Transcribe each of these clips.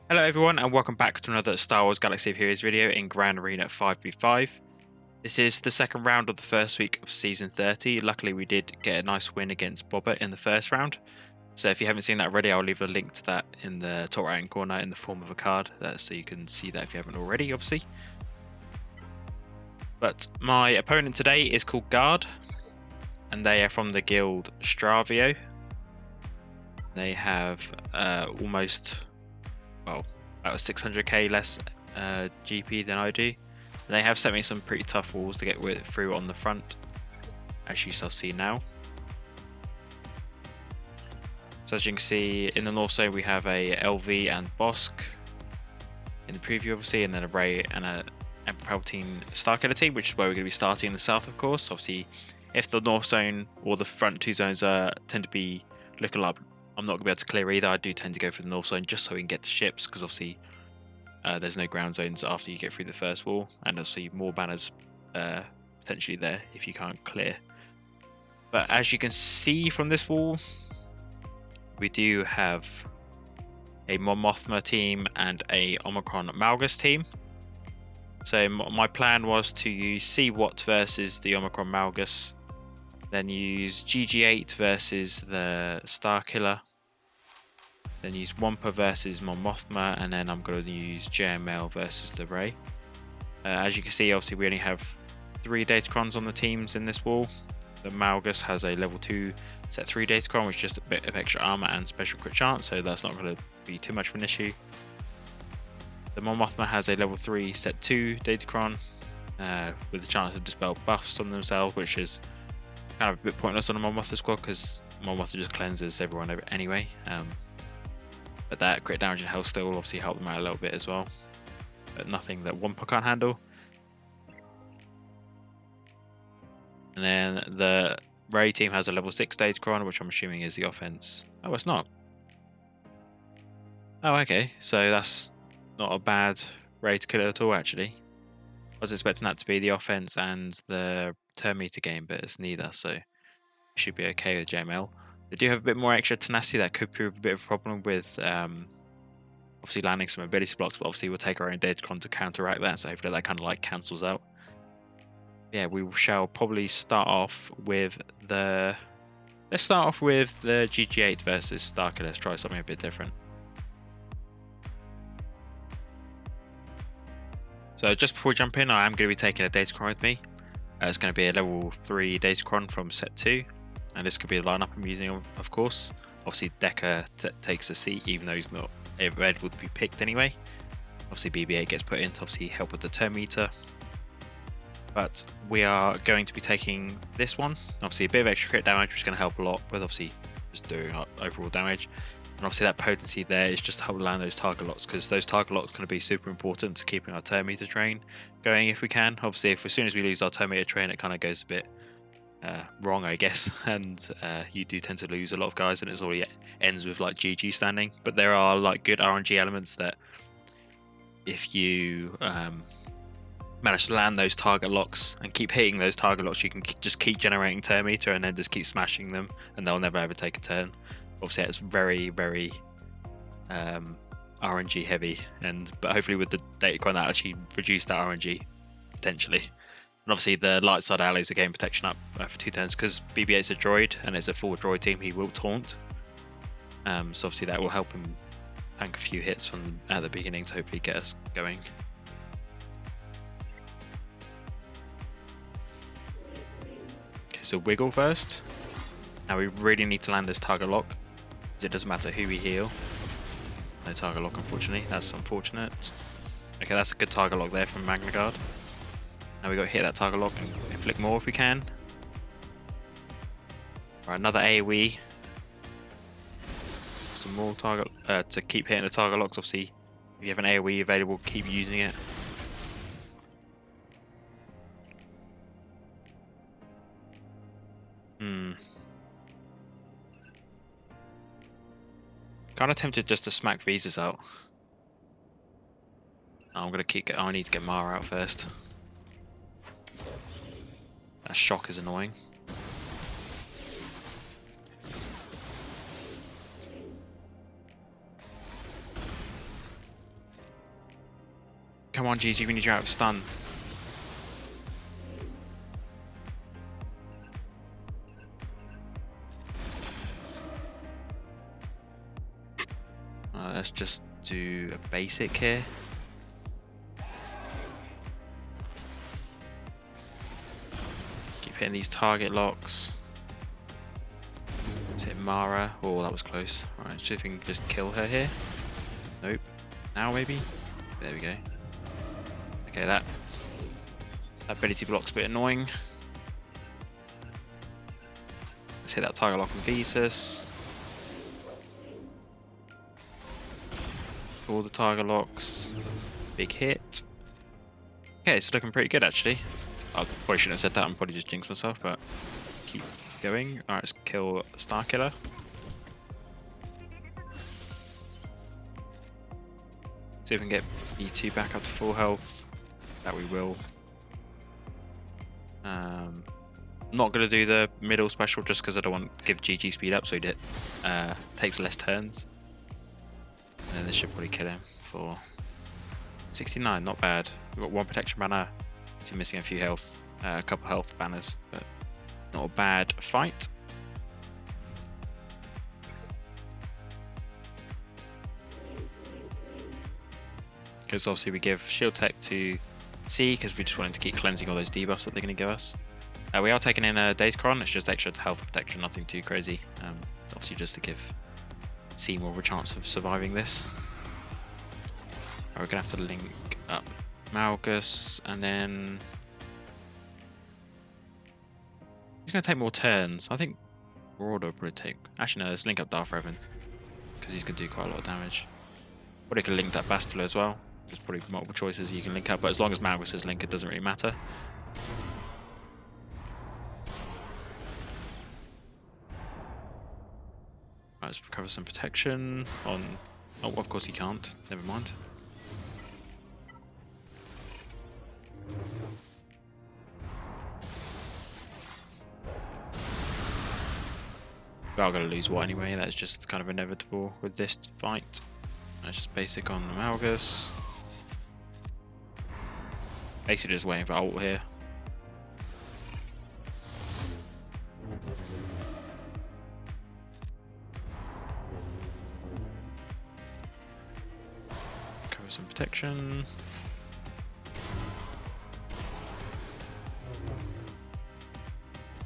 Hello everyone and welcome back to another Star Wars Galaxy of Heroes video in Grand Arena 5v5. This is the second round of the first week of Season 30. Luckily we did get a nice win against Boba in the first round. So if you haven't seen that already, I'll leave a link to that in the top right hand corner in the form of a card, so you can see that if you haven't already, obviously. But my opponent today is called Guard, and they are from the guild Stravio. They have almost, well, about 600k less GP than I do. And they have sent me some pretty tough walls to get through on the front, as you shall see now. So as you can see, in the north zone we have a LV and Bossk in the preview, obviously, and then a Ray and a Palpatine Starkiller team, which is where we're going to be starting in the south, of course. Obviously, if the north zone or the front two zones tend to be looking like I'm not going to be able to clear either, I do tend to go for the north zone just so we can get to ships, because obviously there's no ground zones after you get through the first wall, and obviously more banners potentially there if you can't clear. But as you can see from this wall, we do have a Mon Mothma team and a Omicron Malgus team. So my plan was to use C-Watt versus the Omicron Malgus, then use GG8 versus the Starkiller, then use Wampa versus Mon Mothma, and then I'm going to use JML versus the Ray. As you can see, obviously we only have 3 Datacrons on the teams in this wall. The Malgus has a level 2 set 3 Datacron, which is just a bit of extra armor and special crit chance, so that's not going to be too much of an issue. The Mon Mothma has a level 3 set 2 Datacron with the chance to dispel buffs on themselves, which is kind of a bit pointless on a Mon Mothma squad because Mon Mothma just cleanses everyone anyway. But that crit damage and health still will obviously help them out a little bit as well, but nothing that Wampa can't handle. And then the Ray team has a level 6 Datacron, which I'm assuming is the offense. Oh, it's not. Oh, okay. So that's not a bad Ray to kill at all, actually. I was expecting that to be the offense and the turn meter game, but it's neither, so it should be okay with JML. They do have a bit more extra tenacity that could prove a bit of a problem with obviously landing some ability blocks, but obviously we'll take our own Datacron to counteract that, so hopefully that kind of like cancels out. Yeah, we shall probably start off with the... Let's start off with the GG8 versus Starkiller. Let's try something a bit different. So just before we jump in, I am going to be taking a Datacron with me. It's going to be a level 3 Datacron from set 2. And this could be the lineup I'm using, of course. Obviously, Decker takes a seat, even though he's not available to be picked anyway. Obviously, BB-8 gets put in to obviously help with the turn meter. But we are going to be taking this one. Obviously, a bit of extra crit damage, which is going to help a lot with obviously just doing overall damage. And obviously, that potency there is just to help land those target locks, because those target locks are going to be super important to keeping our turn meter train going if we can. Obviously, as soon as we lose our turn meter train, it kind of goes a bit wrong, I guess, and you do tend to lose a lot of guys, and it already ends with like GG standing. But there are like good RNG elements that if you manage to land those target locks and keep hitting those target locks, you can just keep generating turn meter and then just keep smashing them, and they'll never ever take a turn. Obviously, it's very, very RNG heavy, but hopefully with the Datacron that actually reduce that RNG potentially. And obviously the light side allies are getting protection up for 2 turns, because BB-8's a droid and it's a full droid team, he will taunt. So obviously that will help him tank a few hits from at the beginning to hopefully get us going. Okay, so wiggle first. Now we really need to land this target lock, because it doesn't matter who we heal. No target lock, unfortunately. That's unfortunate. Okay, that's a good target lock there from Magna Guard. Now we got to hit that target lock and inflict more if we can. Right, another AoE. Some more target to keep hitting the target locks. Obviously, if you have an AoE available, keep using it. Kind of tempted just to smack visas out. I'm gonna I need to get Mara out first. That Shaak is annoying. Come on, GG, we need you out of stun. Let's just do a basic here. Keep hitting these target locks. Is it Mara? Oh, that was close. Alright, see if we can just kill her here. Nope. Now maybe? There we go. Okay, that ability block's a bit annoying. Let's hit that target lock on Visas. All the target locks. Big hit. Okay, it's looking pretty good actually. I probably shouldn't have said that, I'm probably just jinxed myself, but keep going. Alright, let's kill Starkiller. See if we can get E2 back up to full health. That we will. Not going to do the middle special just because I don't want to give GG speed up so it takes less turns. And then this should probably kill him for 69, not bad. We've got 1 protection banner, so missing a few health, a couple health banners, but not a bad fight. Because obviously we give shield tech to C because we just want him to keep cleansing all those debuffs that they're going to give us. We are taking in a Dazecron, it's just extra health protection, nothing too crazy. Obviously just to give C more of a chance of surviving this. We're going to have to link up Malgus and then he's going to take more turns. I think Marauder will probably take... Actually no, let's link up Darth Revan because he's going to do quite a lot of damage. Probably could link up Bastila as well. There's probably multiple choices you can link up, but as long as Malgus is linked, it doesn't really matter. Right, let's recover some protection on... Oh, of course he can't. Never mind. We are going to lose what anyway, that's just kind of inevitable with this fight. That's just basic on the Malgus. Basically just waiting for ult here. Cover some protection.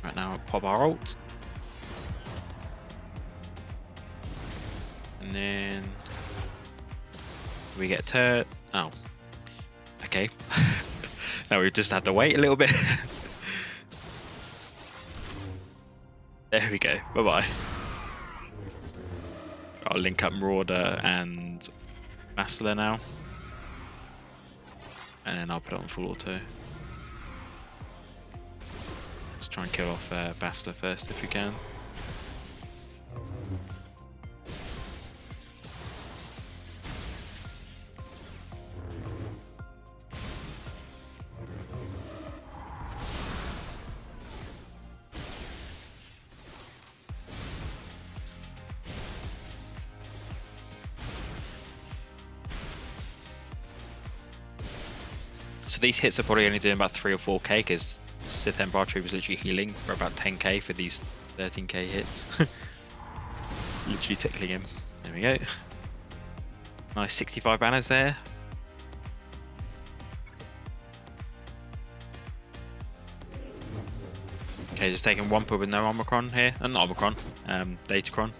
Right now, pop our ult. And then we get a turret. Oh. Okay. Now we just have to wait a little bit. There we go. Bye-bye. I'll link up Marauder and Bastila now. And then I'll put it on full auto. Let's try and kill off Bastila first if we can. So these hits are probably only doing about 3 or 4k because Sith Empire Troop was literally healing for about 10k for these 13k hits. Literally tickling him. There we go. Nice 65 banners there. Okay, just taking Wampa with no Omicron here. Not Omicron, Datacron.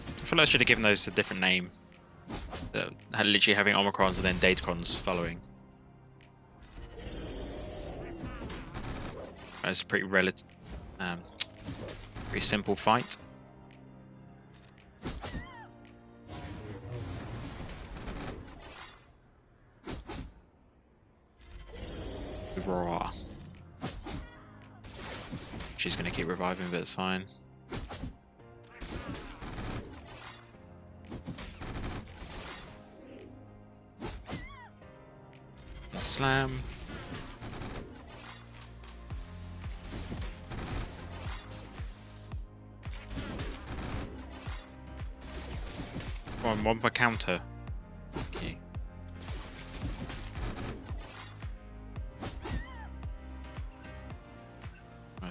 I feel like I should have given those a different name. Literally having Omicrons and then Datacrons following. It's a pretty pretty simple fight. Raw. She's gonna keep reviving, but it's fine. Slam. Come on, Wampa counter. Okay.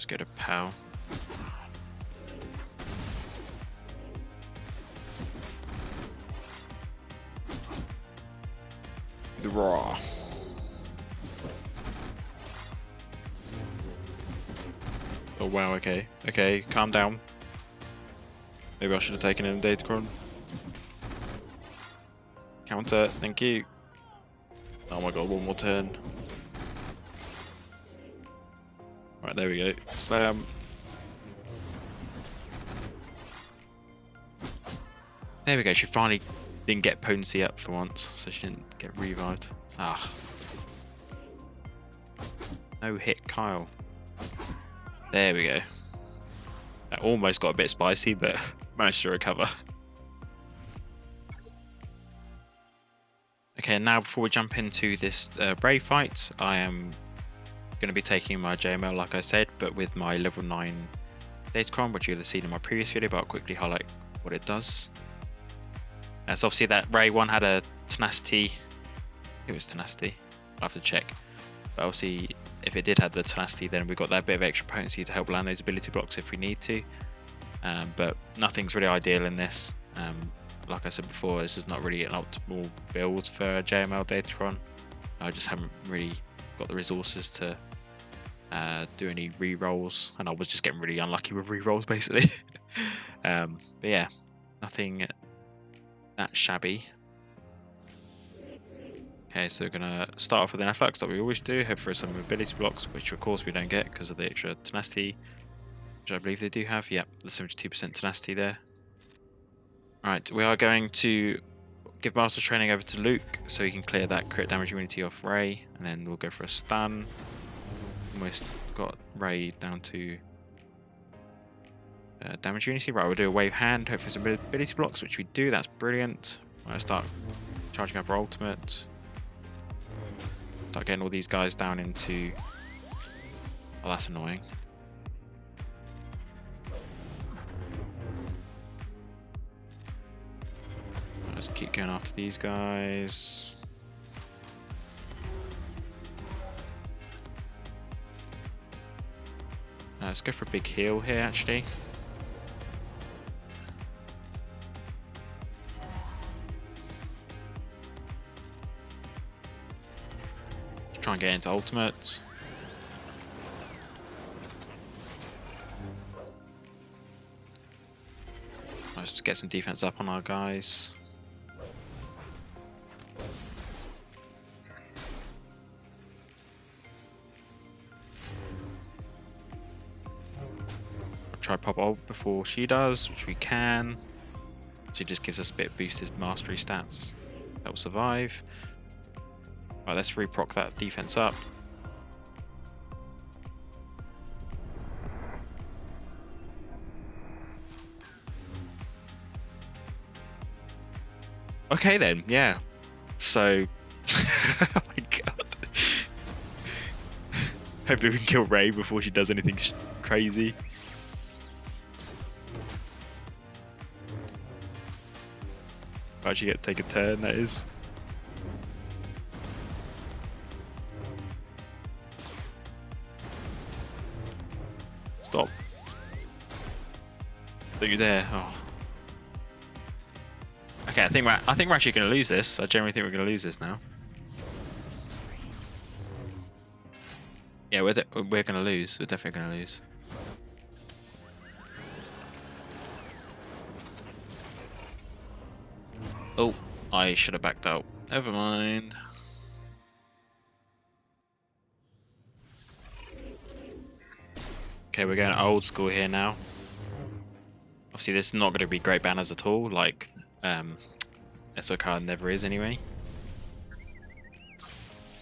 Let's go to PAL. The raw. Oh wow, okay. Okay, calm down. Maybe I should have taken in Datacron. Counter, thank you. Oh my god, one more turn. Right, there we go. Slam. There we go, she finally didn't get potency up for once, so she didn't get revived. Ah. No hit Kyle. There we go. That almost got a bit spicy, but managed to recover. Okay, now before we jump into this Ray fight, I am going to be taking my JML like I said, but with my level 9 Datacron, which you'll have seen in my previous video, but I'll quickly highlight what it does. So obviously that Ray one had a tenacity. It was tenacity. I'll have to check. But obviously, if it did have the tenacity, then we've got that bit of extra potency to help land those ability blocks if we need to. But nothing's really ideal in this. Like I said before, this is not really an optimal build for JML Datacron. I just haven't really got the resources to do any re-rolls, and I was just getting really unlucky with re-rolls basically. But yeah, nothing that shabby. Okay, so we're gonna start off with an FX that we always do, head for some ability blocks, which of course we don't get because of the extra tenacity, which I believe they do have. Yep, the 72% tenacity there. Alright, we are going to give Master Training over to Luke so he can clear that crit damage immunity off Ray, and then we'll go for a stun. Almost got Ray down to damage immunity. Right, we'll do a wave hand, hope for some ability blocks, which we do. That's brilliant. I'll start charging up our ultimate. Start getting all these guys down into... Oh, that's annoying. Let's keep going after these guys. Let's go for a big heal here, actually. Try and get into ultimate. Let's just get some defense up on our guys. I'll try pop ult before she does, which we can. She just gives us a bit of boosted mastery stats that will survive. Right, let's reproc that defense up. Okay then, yeah. So, oh my god. Hopefully we can kill Ray before she does anything crazy. Actually get to take a turn, that is. Stop. Are you there? Oh. Okay, I think we're actually going to lose this. I genuinely think we're going to lose this now. Yeah, we're going to lose. We're definitely going to lose. Oh, I should have backed out. Never mind. Okay, we're going old school here now. Obviously, this is not going to be great banners at all, like SLKR never is anyway.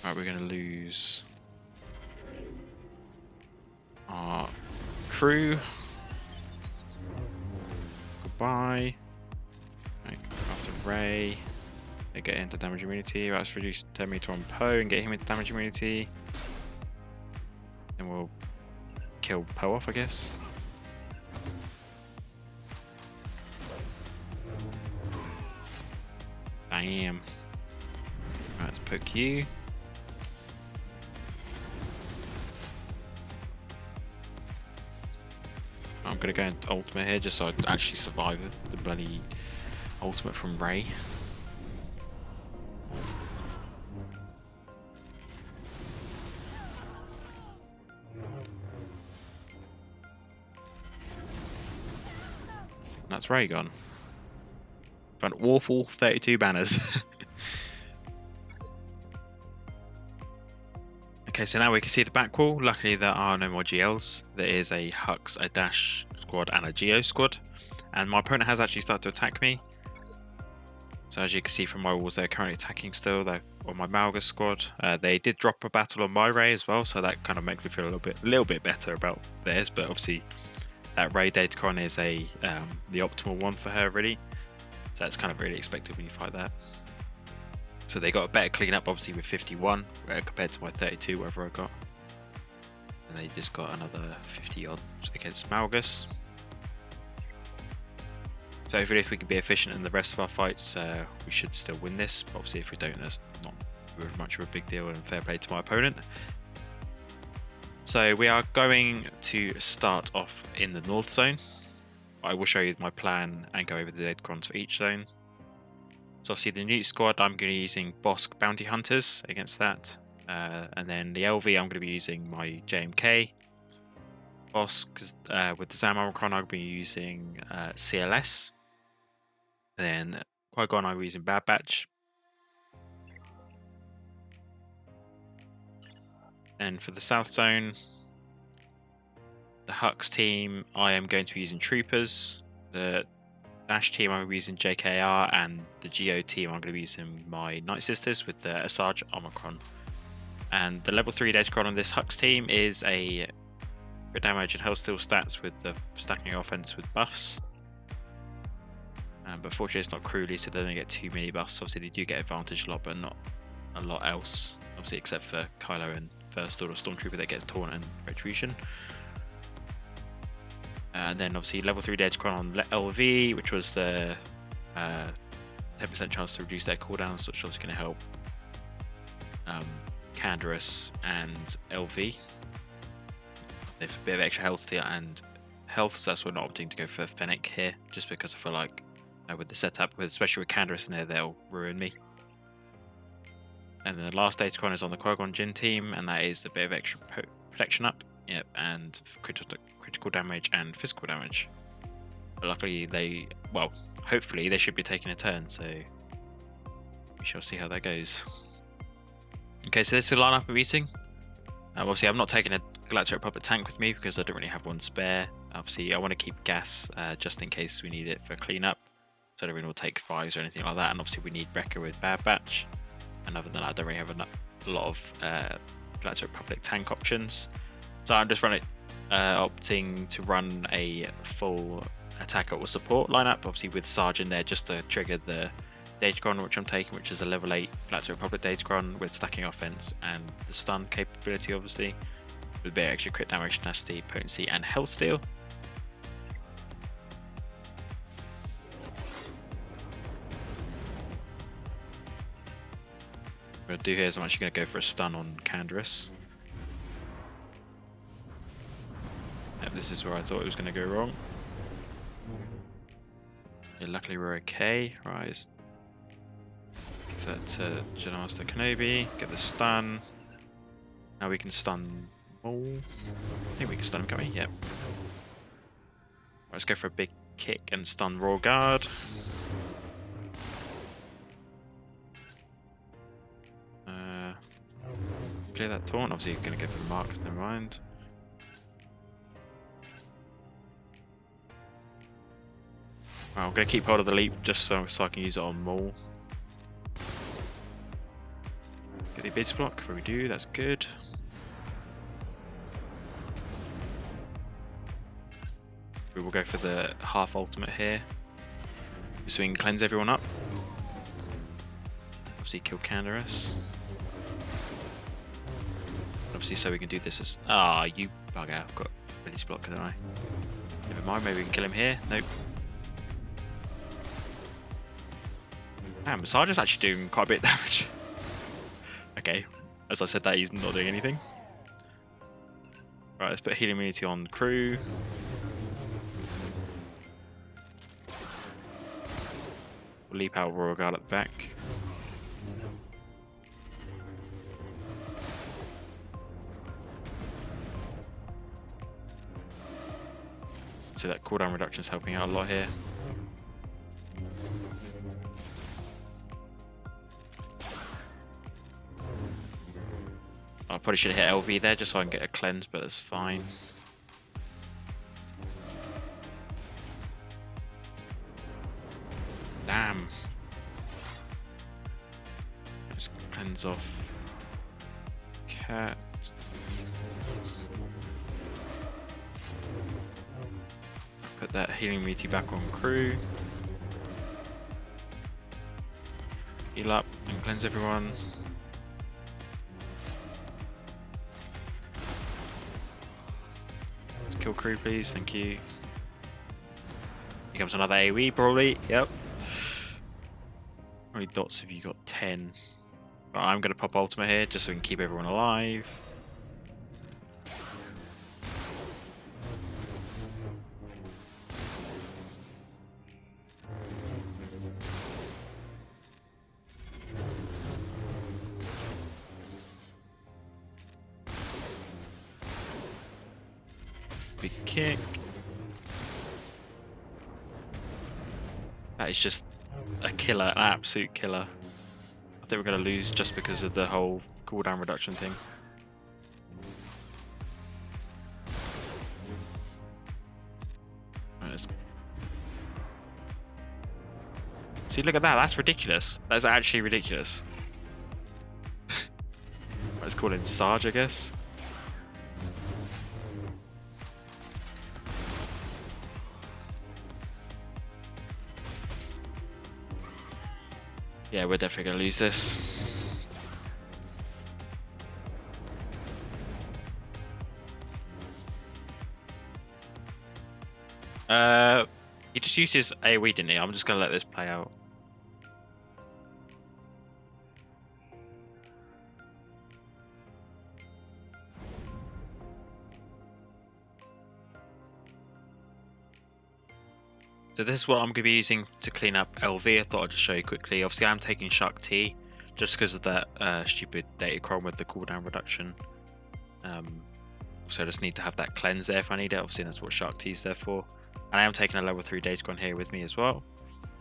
Right, we're going to lose our crew. Goodbye. Right, after Ray, they get into damage immunity. Right, let's reduce 10 meter on Poe and get him into damage immunity. And we'll kill Poe off, I guess. Bam. Right, let's poke you. I'm going to go into ultimate here just so I actually survive the bloody ultimate from Ray. That's Ray gone. For an awful 32 banners. Okay, so now we can see the back wall. Luckily there are no more GLs. There is a Hux, a Dash squad and a Geo squad. And my opponent has actually started to attack me. So as you can see from my walls, they're currently attacking still. They're on my Malgus squad. They did drop a battle on my Ray as well, so that kind of makes me feel a little bit better about theirs. But obviously that Ray Datacron is the optimal one for her really. So that's kind of really expected when you fight that. So they got a better cleanup obviously with 51 compared to my 32 whatever I got. And they just got another 50 odd against Malgus. So hopefully if we can be efficient in the rest of our fights, we should still win this. But obviously if we don't, that's not very much of a big deal, and fair play to my opponent. So we are going to start off in the north zone. I will show you my plan and go over the Datacrons for each zone. So obviously the Newt squad, I'm going to be using Bossk Bounty Hunters against that. And then the LV, I'm going to be using my JMK. Bossk, with the Zam Omicron, I'm going to be using CLS. And then Qui-Gon, I'm using Bad Batch. And for the south zone, the Hux team, I am going to be using Troopers. The Dash team, I'm going to be using JKR, and the Geo team, I'm going to be using my Nightsisters with the Asajj Omicron. And the level 3 Datacron on this Hux team is a crit damage and health steal stats with the stacking offense with buffs. But fortunately it's not cruelly, so they don't get too many buffs. Obviously they do get advantage a lot, but not a lot else. Obviously except for Kylo and First Order Stormtrooper that gets Taunt and Retribution. And then obviously level 3 Datacron on LV, which was the 10% chance to reduce their cooldowns, which is obviously going to help Canderous and LV. They have a bit of extra health steal and health, so that's why I'm not opting to go for Fennec here, just because I feel like with the setup, especially with Canderous in there, they'll ruin me. And then the last Datacron is on the Qui-Gon Jinn team, and that is a bit of extra protection up. Yep, and critical damage and physical damage. But luckily hopefully they should be taking a turn, so we shall see how that goes. Okay, so this is the lineup I'm using. Obviously I'm not taking a Galactic Republic tank with me because I don't really have one spare. Obviously I want to keep gas just in case we need it for cleanup, so I don't really want to take 5s or anything like that. And obviously we need Wrecker with Bad Batch, and other than that I don't really have a lot of Galactic Republic tank options. So I'm just opting to run a full attacker or support lineup, obviously with Sarge in there just to trigger the Datacron which I'm taking, which is a level 8 Galactic Republic Datacron with stacking offense and the stun capability, obviously, with a bit of extra crit damage, tenacity, potency, and health steal. What I'm going to do here is I'm actually going to go for a stun on Canderous. This is where I thought it was going to go wrong. Yeah, luckily we're okay. Right. Give that to Geonosians Kenobi. Get the stun. Now we can stun Maul. I think we can stun him, can't we? Yep. Right, let's go for a big kick and stun Royal Guard. Clear that taunt. Obviously, you're going to go for the mark. Never mind. Well, I'm going to keep hold of the leap just so I can use it on Maul. Get the Abyss block before we do, that's good. We will go for the half ultimate here, so we can cleanse everyone up. Obviously kill Canderous. Obviously so we can do this as... Ah, you bug out, I've got Abyss block, don't I? Never mind, maybe we can kill him here. Nope. Damn, Massager is actually doing quite a bit of damage. Okay, as I said that, he's not doing anything. Right, let's put healing immunity on crew. We'll leap out Royal Guard at the back. So that cooldown reduction is helping out a lot here. I probably should have hit LV there just so I can get a cleanse, but that's fine. Damn. Let's cleanse off Cat. Put that healing immunity back on crew. Heal up and cleanse everyone. Let's kill crew, please. Thank you. Here comes another AoE, probably. Yep. How many dots have you got? 10. Right, I'm going to pop ultimate here just so we can keep everyone alive. Big kick. That is just a killer, an absolute killer. I think we're going to lose just because of the whole cooldown reduction thing. See, look at that. That's ridiculous. That's actually ridiculous. Let's call it Sarge, I guess. Yeah, we're definitely going to lose this. He just used his AoE, didn't he? I'm just going to let this play out. So this is what I'm going to be using to clean up LV. I thought I'd just show you quickly. Obviously I'm taking Shaak T just because of that stupid Datacron with the cooldown reduction. So I just need to have that cleanse there if I need it. Obviously that's what Shaak T is there for. And I am taking a level 3 Datacron here with me as well,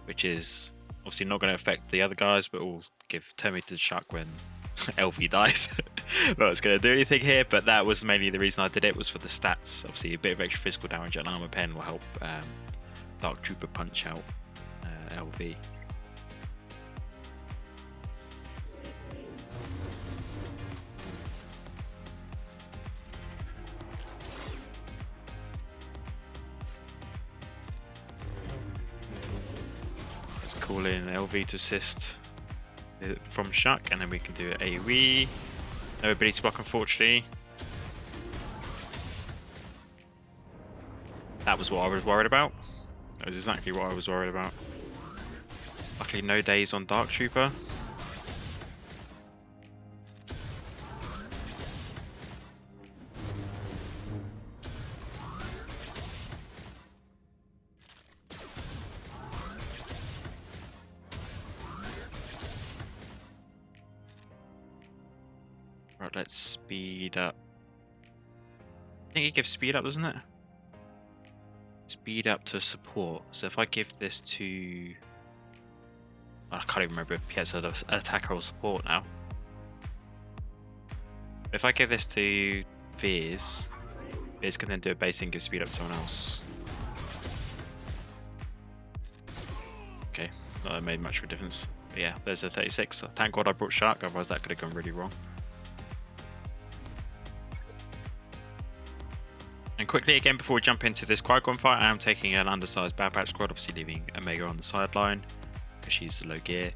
which is obviously not going to affect the other guys, but will give turn me to Shaak when LV dies. Not it's going to do anything here, but that was mainly the reason I did it, was for the stats. Obviously a bit of extra physical damage and armor pen will help Dark Trooper punch out LV. Let's call in LV to assist from Shaak, and then we can do AoE. No ability block, unfortunately. That was what I was worried about. That was exactly what I was worried about. Luckily no days on Dark Trooper. Right, let's speed up. I think it gives speed up, doesn't it? Speed up to support. So if I give this to... I can't even remember if he has an attacker or support now. If I give this to Veers, Veers can then do a base and give speed up to someone else. Okay, not that made much of a difference. But yeah, there's a 36. Thank God I brought Shaak, otherwise that could have gone really wrong. And quickly again, before we jump into this Qui-Gon fight, I am taking an undersized Bad Batch squad, obviously leaving Omega on the sideline because she's low gear.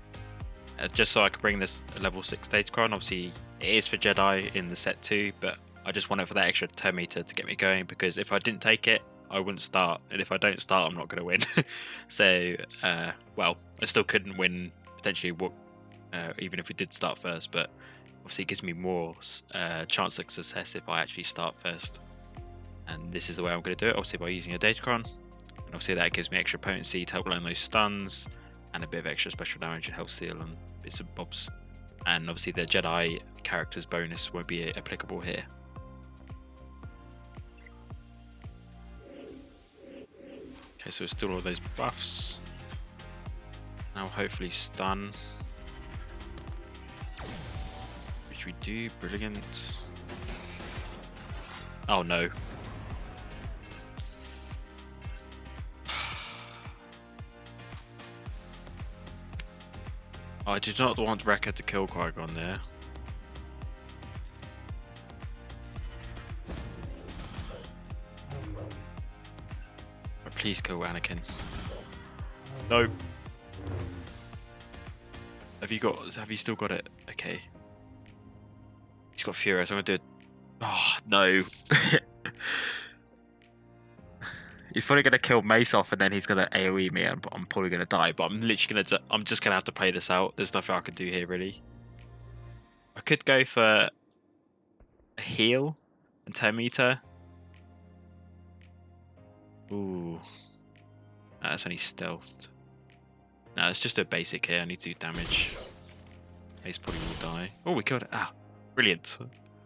Just so I can bring this level 6 Datacron. Obviously it is for Jedi in the set 2, but I just want it for that extra turn meter to get me going, because if I didn't take it, I wouldn't start, and if I don't start, I'm not going to win. So, well, I still couldn't win potentially, even if we did start first, but obviously it gives me more chance of success if I actually start first. And this is the way I'm going to do it, obviously by using a Datacron. And obviously that gives me extra potency to help learn those stuns. and a bit of extra special damage and health steal and bits and bobs. And obviously the Jedi character's bonus won't be applicable here. Okay, so it's still all those buffs. Now hopefully stun. Which we do, brilliant. Oh no. I did not want Wrecker to kill Qui-Gon there. But please kill Anakin. No. Have you still got it? Okay. He's got Furious. I'm gonna do it. Oh no. He's probably gonna kill Mace off and then he's gonna AoE me and I'm probably gonna die, but I'm just gonna have to play this out. There's nothing I can do here really. I could go for a heal and 10 meter. Ooh. That's only stealthed. No, it's just a basic here. I need to do damage. Mace probably will die. Oh, we killed it. Ah, brilliant.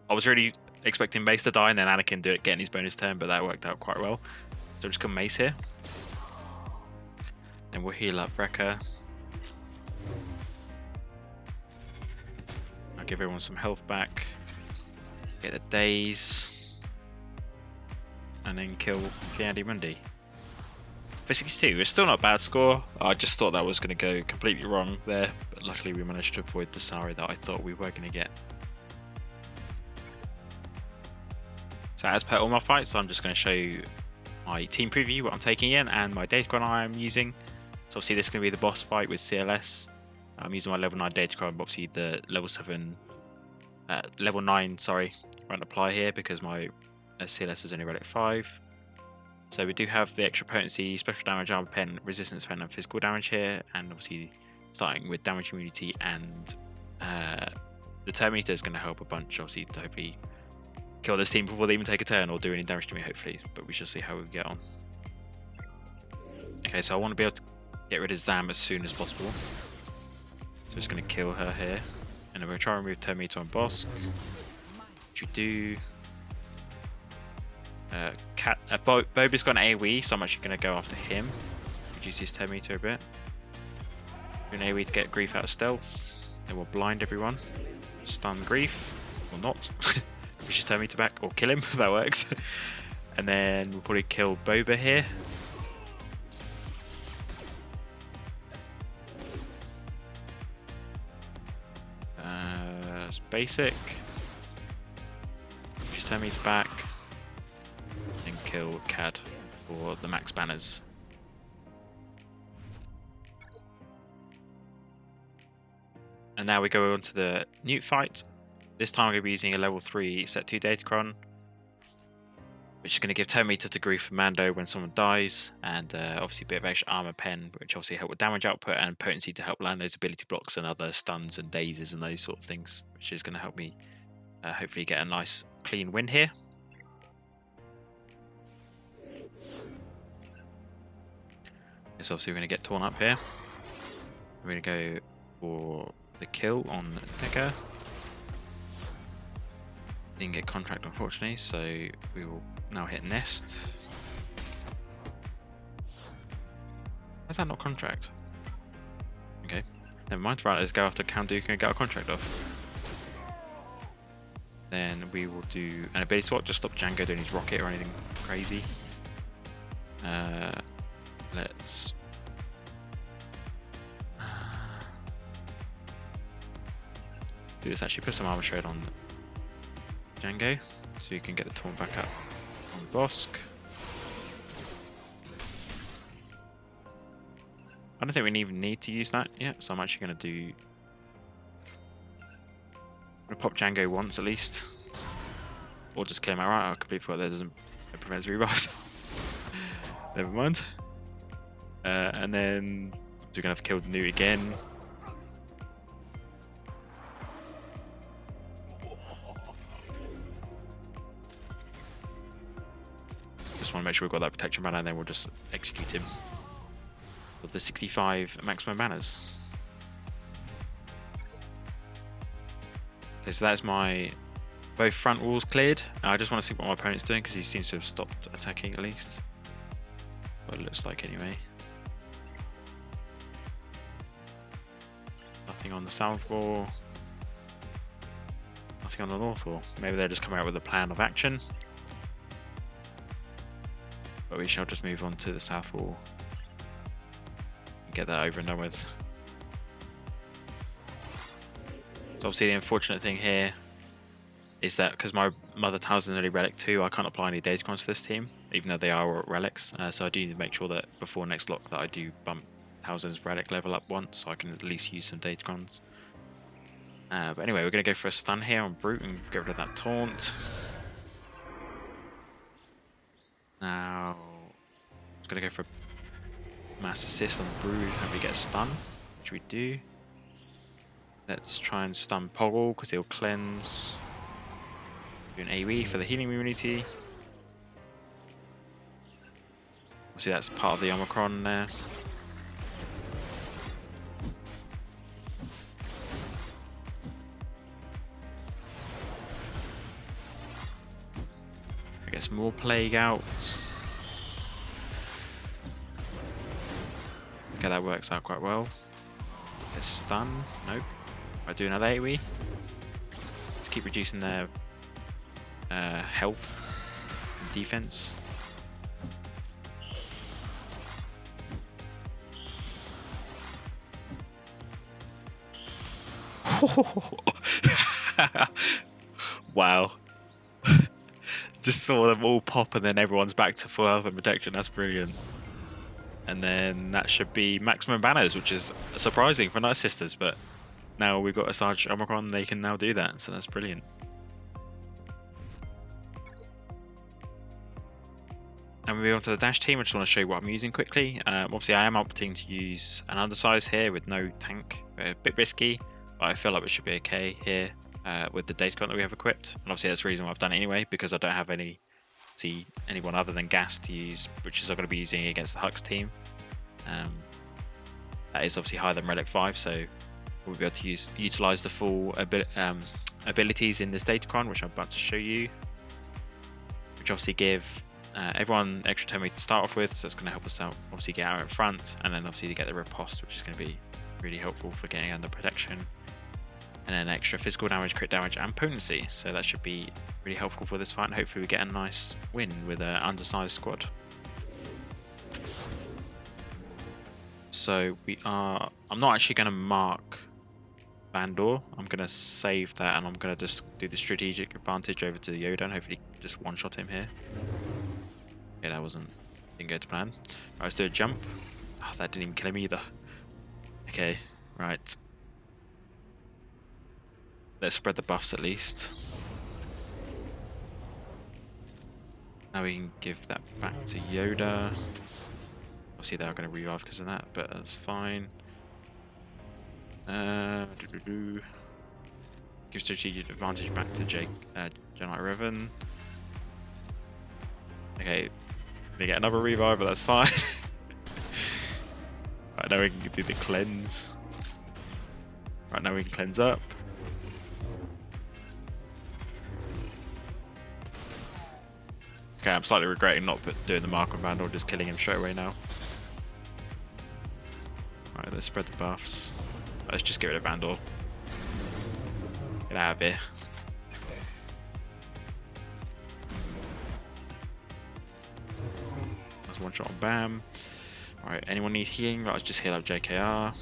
I was really expecting Mace to die and then Anakin getting his bonus turn, but that worked out quite well. So just come Mace here. Then we'll heal up Wrecker. I'll give everyone some health back. Get the daze. And then kill Candy Mundi. For 62, it's still not a bad score. I just thought that was going to go completely wrong there. But luckily we managed to avoid the scenario that I thought we were going to get. So as per all my fights, I'm just going to show you my team preview, what I'm taking in, and my Datacron I'm using. So obviously this is going to be the boss fight with CLS. I'm using my level 9 Datacron, but obviously the level 9, sorry, won't apply here because my CLS is only read at 5. So we do have the extra potency, special damage, armor pen, resistance pen, and physical damage here, and obviously starting with damage immunity and the Terminator is going to help a bunch, obviously, to hopefully kill this team before they even take a turn or do any damage to me, hopefully, but we shall see how we get on. Okay, so I want to be able to get rid of Zam as soon as possible. So just going to kill her here. And then we're going to try and remove Terminator on Bossk. Which we do. Boba's got an AoE, so I'm actually going to go after him. Reduce his Terminator a bit. Do an AoE to get Grief out of stealth. Then we'll blind everyone. Stun Grief. Or not. Push his Terminator back, or kill him, if that works. And then we'll probably kill Boba here. It's basic. Push his Terminator back. And kill Cad for the max banners. And now we go on to the Newt fight. This time I'm going to be using a level 3 set 2 Datacron, which is going to give 10 meter to Grief for Mando when someone dies, and obviously a bit of extra armor pen, which obviously help with damage output, and potency to help land those ability blocks and other stuns and dazes and those sort of things, which is going to help me hopefully get a nice clean win here. So obviously we're going to get torn up here. We're going to go for the kill on Decker. Didn't get contract unfortunately, so we will now hit nest. Why's that not contract? Okay, never mind. Right, let's go after Count Dooku and get our contract off. Then we will do an ability swap, just stop Django doing his rocket or anything crazy. Let's do this. Actually, put some armor shred on Django, so you can get the torn back up on Bossk. I don't think we even need to use that yet, so I'm actually going to do. I'm going to pop Django once at least, or just kill him outright. I completely forgot that doesn't prevent rebuffs. Never mind. And then we're going to have to kill the Newt again. Just want to make sure we've got that protection banner, and then we'll just execute him. of the 65 maximum banners. Okay, so that's my both front walls cleared. I just want to see what my opponent's doing because he seems to have stopped attacking at least. What it looks like anyway. Nothing on the south wall. Nothing on the north wall. Maybe they're just coming out with a plan of action. But we shall just move on to the south wall. And get that over and done with. So obviously the unfortunate thing here is that because my Mother Tiles is only Relic 2, I can't apply any Datacrons to this team, even though they are relics. So I do need to make sure that before next lock that I do bump Townsend's Relic level up once, so I can at least use some Datacrons. But anyway, we're going to go for a stun here on Brute and get rid of that taunt. Now, I'm going to go for a mass assist on Brute, hope we get a stun, which we do. Let's try and stun Poggle because he'll cleanse. Do an AoE for the healing immunity. Obviously that's part of the Omicron there. I guess more Plague out. Okay, that works out quite well. Get stun. Nope. I do another AoE. Just keep reducing their health and defense. Wow. Just saw them all pop and then everyone's back to full health and protection. That's brilliant. And then that should be maximum banners, which is surprising for Nightsisters, but now we've got a Sarge Omicron, they can now do that, so that's brilliant. And we move on to the dash team. I just want to show you what I'm using quickly. Obviously I am opting to use an undersize here with no tank. A bit risky, but I feel like we should be okay here with the Datacron that we have equipped. And obviously that's the reason why I've done it anyway, because I don't have anyone other than gas to use, which is I'm going to be using against the Hux team. That is obviously higher than Relic 5, so we'll be able to utilize the full abilities in this Datacron, which I'm about to show you, which obviously give everyone extra turn to start off with, so it's going to help us out, obviously get out in front, and then obviously to get the riposte, which is going to be really helpful for getting under protection, and then extra physical damage, crit damage, and potency. So that should be really helpful for this fight, and hopefully we get a nice win with an undersized squad. So I'm not actually going to mark Vandor. I'm going to save that, and I'm going to just do the strategic advantage over to Yoda and hopefully just one-shot him here. Yeah, that didn't go to plan. Right, let's do a jump. Oh, that didn't even kill him either. Okay, right. Let's spread the buffs at least. Now we can give that back to Yoda. Obviously they are going to revive because of that, but that's fine. Give strategic advantage back to Jedi Revan. Okay, they get another revive, but that's fine. Right, now we can do the cleanse. Right, now we can cleanse up. Okay, I'm slightly regretting not doing the Mark on Vandal, just killing him straight away now. Right, let's spread the buffs. Let's just get rid of Vandal. Get out of here. That's one shot on Bam. Alright, anyone need healing? Let's just heal up JKR.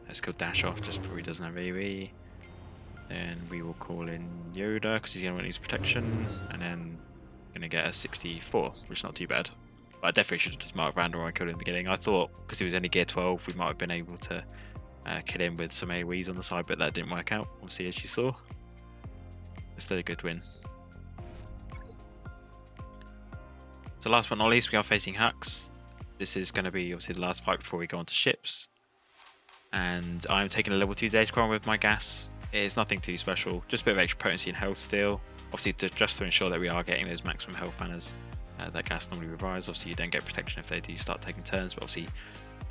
Let's kill Dash off just before he doesn't have AoE. Then we will call in Yoda because he's going to need protection, and then going to get a 64, which is not too bad. But I definitely should have just marked Vandal when I killed him in the beginning. I thought because he was only gear 12 we might have been able to kill him with some AoEs on the side, but that didn't work out, obviously, as you saw. It's still a good win. So last but not least, we are facing Hux. This is going to be obviously the last fight before we go on to ships. And I'm taking a level 2 Datacron with my gas. It's nothing too special, just a bit of extra potency and health still. Obviously just to ensure that we are getting those maximum health banners That gas normally revives. Obviously, you don't get protection if they do start taking turns, but obviously,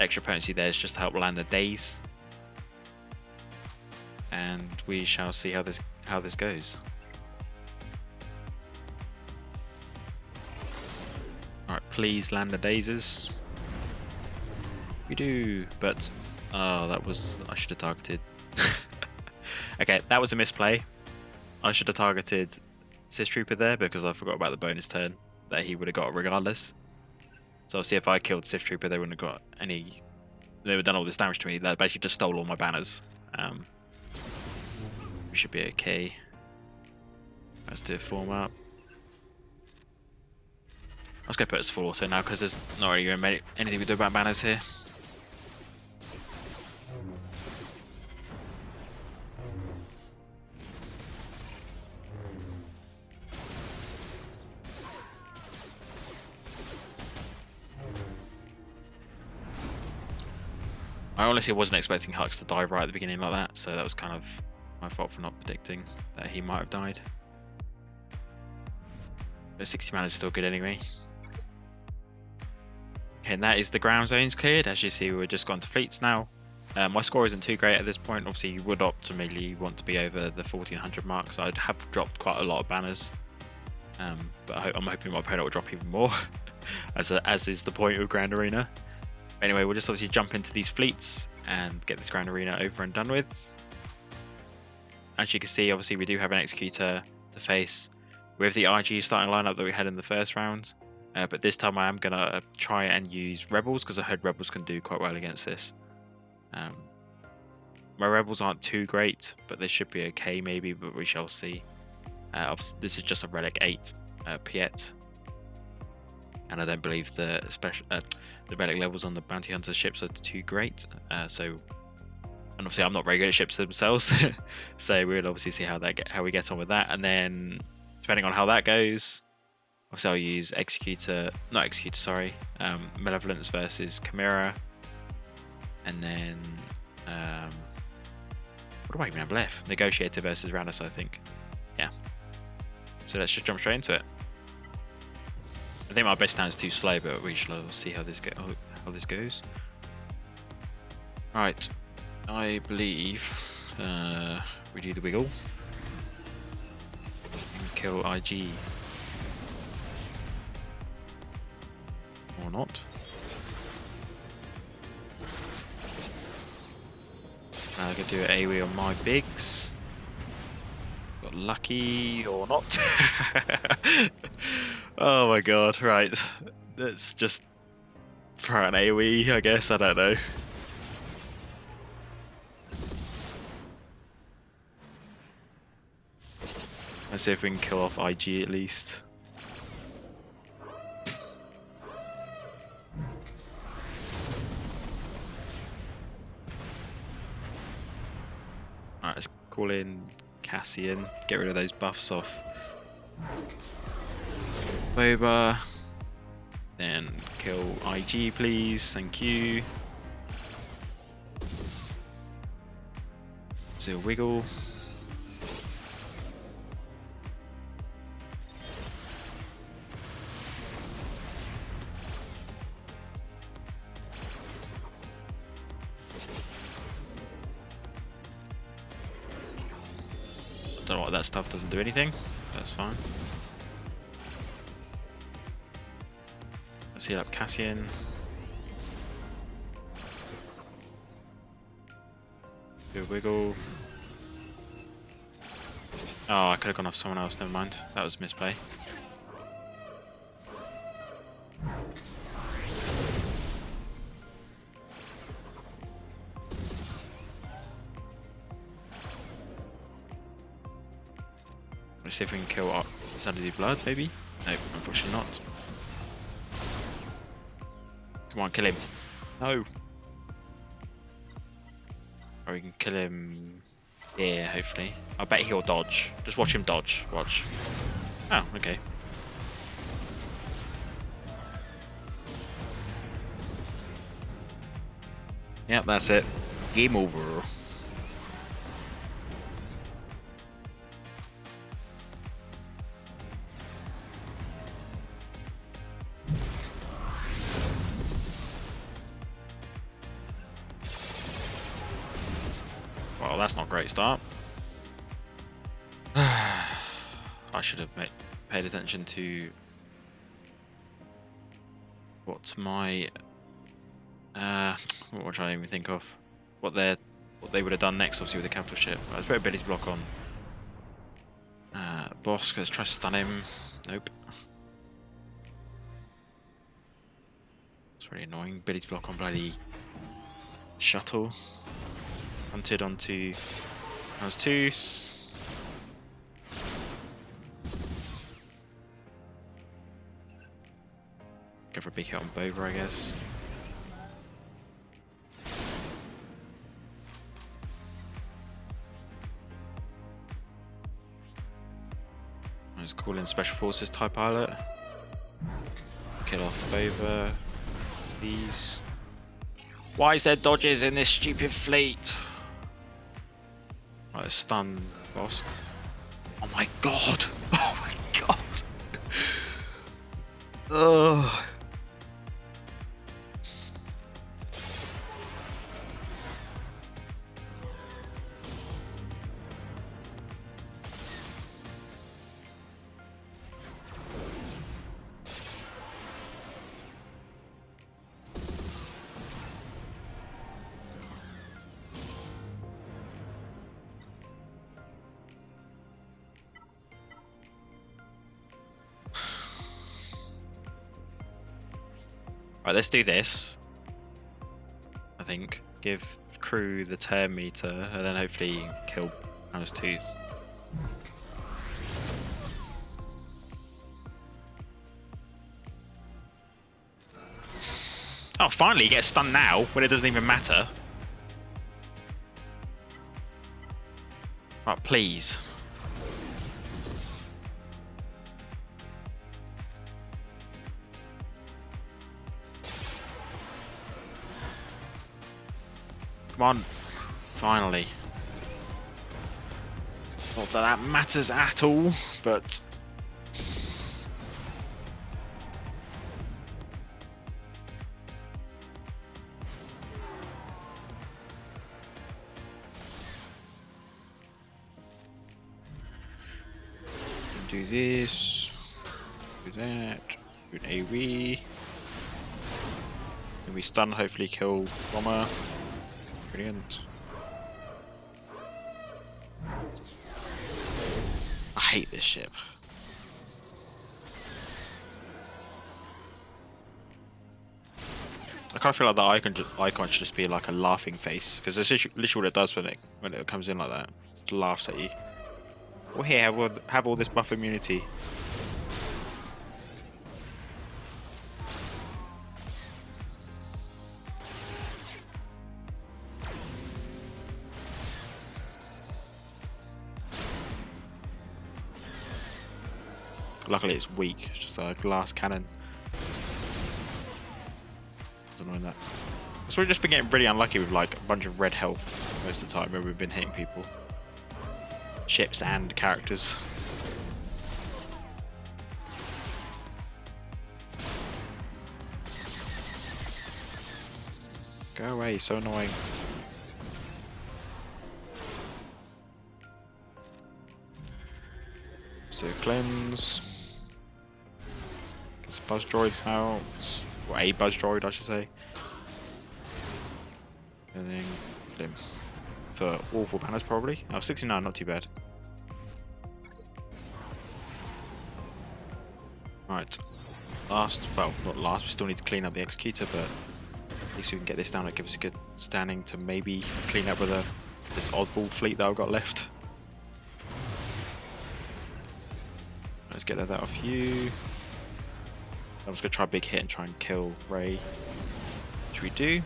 extra potency there is just to help land the days. And we shall see how this goes. Alright, please land the dazes. We do, but oh, I should have targeted. Okay, that was a misplay. I should have targeted Sith Trooper there because I forgot about the bonus turn that he would have got regardless. So obviously if I killed Sith Trooper, they wouldn't have got any. They would have done all this damage to me. That basically just stole all my banners. We should be okay. Let's do a form up. I was going to put it as full auto now because there's not really anything we do about banners here. I honestly wasn't expecting Hux to die right at the beginning like that, so that was kind of my fault for not predicting that he might have died. But 60 mana is still good anyway. Okay, and that is the ground zones cleared. As you see, we're just gone to fleets now. My score isn't too great at this point. Obviously, you would optimally want to be over the 1400 mark, so I have dropped quite a lot of banners. But I'm hoping my opponent will drop even more, as is the point of Grand Arena. Anyway, we'll just obviously jump into these fleets and get this Grand Arena over and done with. As you can see, obviously we do have an Executor to face with the IG starting lineup that we had in the first round. But this time I am going to try and use Rebels because I heard Rebels can do quite well against this. My Rebels aren't too great, but they should be okay maybe, but we shall see. Obviously, this is just a Relic 8 Piet. And I don't believe the relic levels on the bounty hunter ships are too great. And obviously I'm not very good at ships themselves, so we'll obviously see how we get on with that. And then depending on how that goes, obviously I'll use Malevolence versus Chimaera, and then what do I even have left? Negotiator versus Raddus, I think. Yeah. So let's just jump straight into it. I think my best stand is too slow, but we shall see how this goes. Right, I believe we do the wiggle and kill IG or not. I could do an AoE on my bigs. Got lucky or not. Oh my god, right. Let's just throw an AoE, I guess, I don't know. Let's see if we can kill off IG at least. Alright, let's call in Cassian, get rid of those buffs off Boba, then kill IG please, thank you. So wiggle. I don't know what that stuff doesn't do anything, that's fine. Let's heal up Cassian. Do a wiggle. Oh, I could have gone off someone else, never mind. That was misplay. Let's see if we can kill Sandy Blood, maybe? No, unfortunately not. Come on, kill him. No. Or we can kill him. Yeah, hopefully. I bet he'll dodge. Just watch him dodge. Watch. Oh, okay. Yep, that's it. Game over. Oh, that's not a great start. I should have paid attention to what my what was I trying to even think of? What they would have done next, obviously with the capital ship. I was very ability block on Bossk. Let's try to stun him. Nope. It's really annoying. Ability block on bloody shuttle. Hunted onto those two. Go for a big hit on Boba, I guess. Let's call in Special Forces TIE Pilot. Kill off Boba. These. Why is there dodges in this stupid fleet? Right, stun Bossk. Oh my god! Oh my god! Ugh. Right, let's do this. I think. Give crew the turn meter and then hopefully kill Hammer's Tooth. Oh, finally, he gets stunned now when it doesn't even matter. Right, please. Come on. Finally. Not that that matters at all, but... do this, do that, do an AoE. Then we stun, hopefully kill Wampa. Brilliant. I hate this ship. I kind of feel like the icon should just be like a laughing face, because that's literally what it does when it comes in like that. It laughs at you. Well, here, have all this buff immunity. Luckily it's weak, it's just a glass cannon. It's annoying that. So we've just been getting really unlucky with like a bunch of red health most of the time where we've been hitting people. Ships and characters. Go away, so annoying. So cleanse. Get some buzz droids out. Or a buzz droid, I should say. And then him. For awful banners probably. Oh, 69, not too bad. Right. Last, well, not last, we still need to clean up the Executor, but at least we can get this down and give us a good standing to maybe clean up with this oddball fleet that I've got left. Let's get that off you. I'm just going to try a big hit and try and kill Ray. Which we do.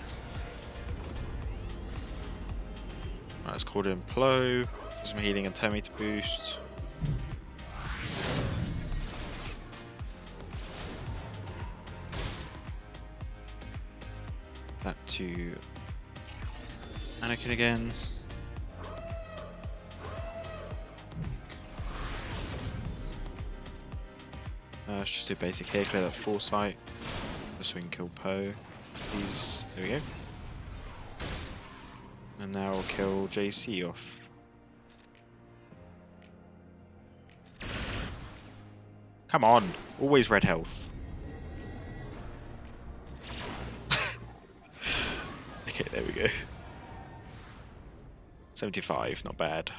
Right, let's call in Plo for some healing and 10 meter boost. That to Anakin again. Let's just do basic here, clear that foresight. Just so we can kill Poe. Please, there we go. And now I'll kill JC off. Come on, always red health. Okay, there we go. 75, not bad.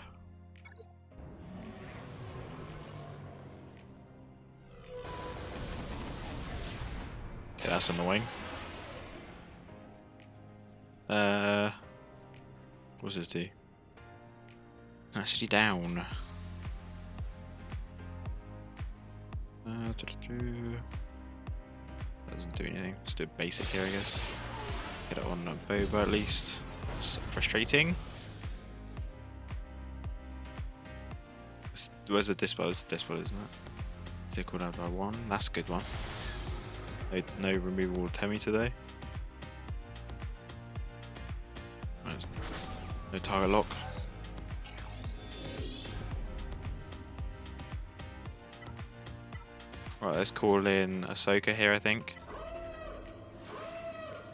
Okay, that's annoying. What's this do? Actually down. Doesn't do anything. Just do a basic here, I guess. Get it on Boba at least. It's frustrating. Where's the dispel? It's dispel, isn't it? Is it called out by 1? That's a good one. No removable Temi today. No target lock. Right, let's call in Ahsoka here, I think.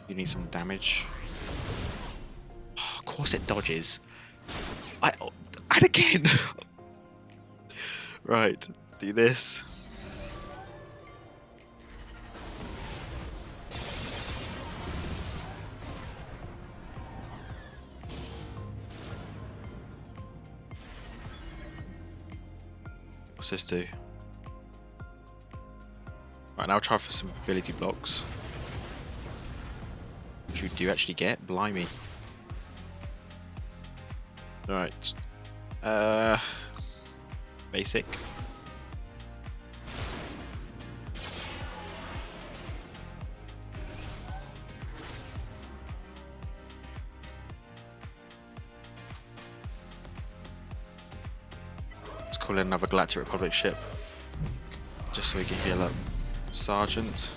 You need some damage. Oh, of course it dodges. And again! Right, do this. What's this do? Right, now I'll try for some ability blocks. Which we do actually get. Blimey. Right. Basic. Let's call in another Galactic Republic ship. Just so we can heal up Sergeant.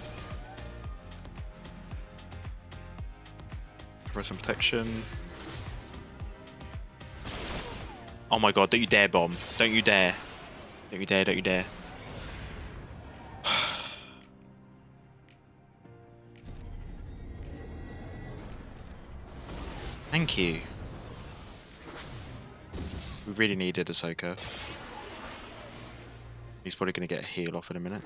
For some protection. Oh my god, don't you dare bomb. Don't you dare. Don't you dare, don't you dare. Thank you. We really needed Ahsoka. He's probably going to get a heal off in a minute.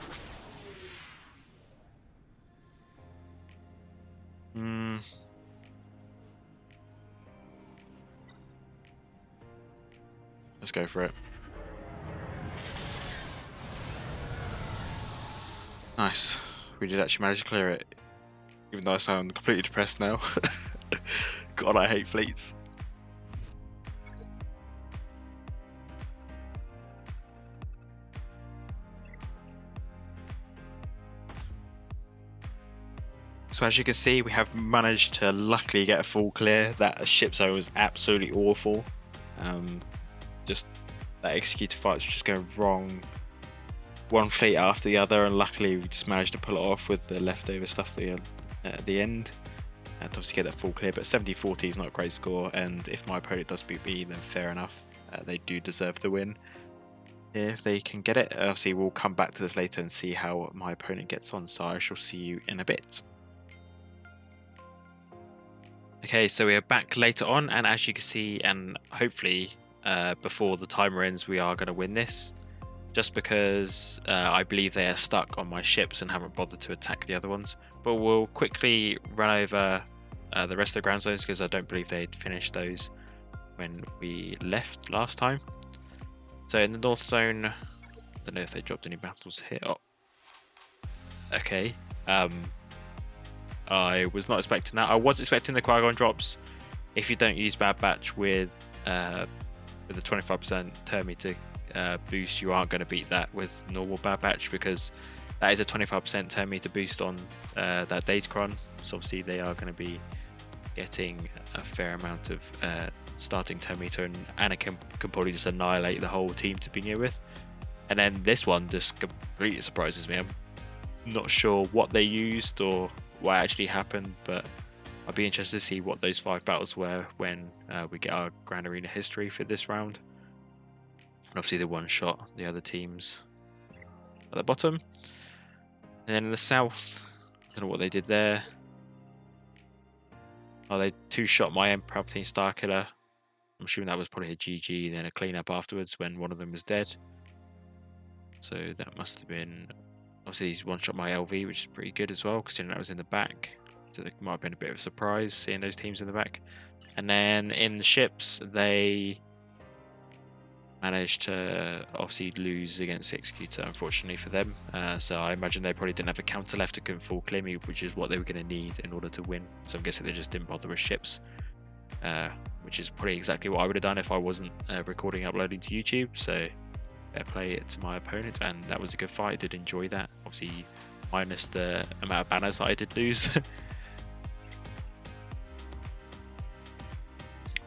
Let's go for it. Nice. We did actually manage to clear it. Even though I sound completely depressed now. God, I hate fleets. So as you can see, we have managed to luckily get a full clear. That ship zone was absolutely awful. Just that Executor fight was just going wrong. One fleet after the other, and luckily we just managed to pull it off with the leftover stuff at the end. And to obviously get that full clear, but 70-40 is not a great score, and if my opponent does beat me, then fair enough. They do deserve the win. If they can get it, obviously we'll come back to this later and see how my opponent gets on, so I shall see you in a bit. Okay, so we are back later on, and as you can see, and hopefully before the timer ends, we are going to win this. Just because I believe they are stuck on my ships and haven't bothered to attack the other ones. But we'll quickly run over the rest of the ground zones, because I don't believe they'd finished those when we left last time. So in the north zone, I don't know if they dropped any battles here. Oh, okay. I was not expecting that. I was expecting the Qui-Gon drops. If you don't use Bad Batch with the 25% turn meter boost, you aren't going to beat that with normal Bad Batch, because that is a 25% turn meter boost on that Datacron. So obviously they are going to be getting a fair amount of starting turn meter, and Anakin can probably just annihilate the whole team to begin with. And then this one just completely surprises me. I'm not sure what they used or what actually happened, but I'll be interested to see what those 5 battles were when we get our Grand Arena history for this round. And obviously the one shot the other teams at the bottom. And then in the south, I don't know what they did there. Oh, they two-shot my Palpatine Starkiller. I'm assuming that was probably a GG, then a cleanup afterwards when one of them was dead. So that must have been... Obviously, he's one-shot my LV, which is pretty good as well, considering that was in the back. So it might have been a bit of a surprise seeing those teams in the back. And then in the ships, they managed to obviously lose against Executor, unfortunately for them. So I imagine they probably didn't have a counter left to full clear me, which is what they were going to need in order to win. So I'm guessing they just didn't bother with ships, which is probably exactly what I would have done if I wasn't recording and uploading to YouTube. So fair play to my opponent, and that was a good fight. I did enjoy that, obviously minus the amount of banners that I did lose.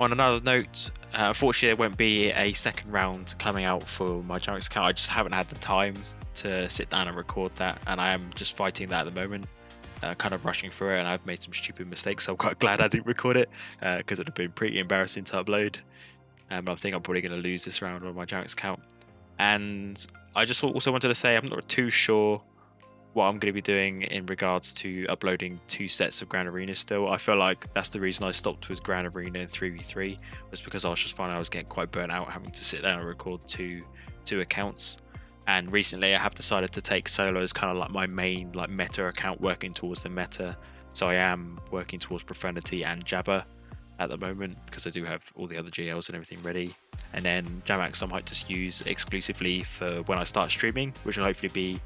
On another note, unfortunately there won't be a second round coming out for my Jammax account. I just haven't had the time to sit down and record that, and I am just fighting that at the moment, kind of rushing through it, and I've made some stupid mistakes, so I'm quite glad I didn't record it, because it would have been pretty embarrassing to upload. I think I'm probably going to lose this round on my Jammax account. And I just also wanted to say I'm not too sure what I'm going to be doing in regards to uploading 2 sets of Grand Arena still. I feel like that's the reason I stopped with Grand Arena in 3v3, was because I was just finding I was getting quite burnt out having to sit down and record two accounts. And recently I have decided to take solo as kind of like my main like meta account, working towards the meta. So I am working towards Profanity and Jabba at the moment, because I do have all the other GLs and everything ready. And then Jammax I might just use exclusively for when I start streaming, which will hopefully be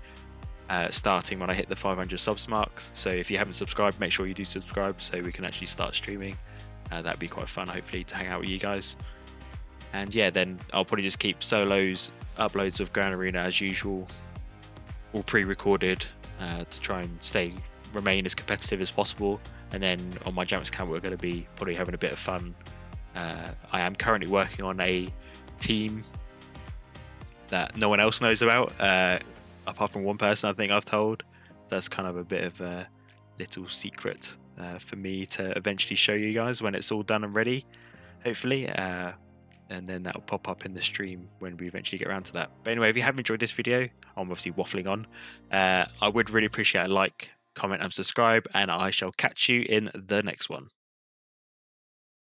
starting when I hit the 500 subs mark. So if you haven't subscribed, make sure you do subscribe so we can actually start streaming. That'd be quite fun, hopefully, to hang out with you guys. And yeah, then I'll probably just keep solos, uploads of Grand Arena as usual, all pre-recorded, to try and remain as competitive as possible. And then on my Jammax account, we're going to be probably having a bit of fun. I am currently working on a team that no one else knows about, apart from one person I think I've told. That's kind of a bit of a little secret for me to eventually show you guys when it's all done and ready, hopefully. And then that'll pop up in the stream when we eventually get around to that. But anyway, if you have enjoyed this video, I'm obviously waffling on. I would really appreciate a like, comment and subscribe, and I shall catch you in the next one.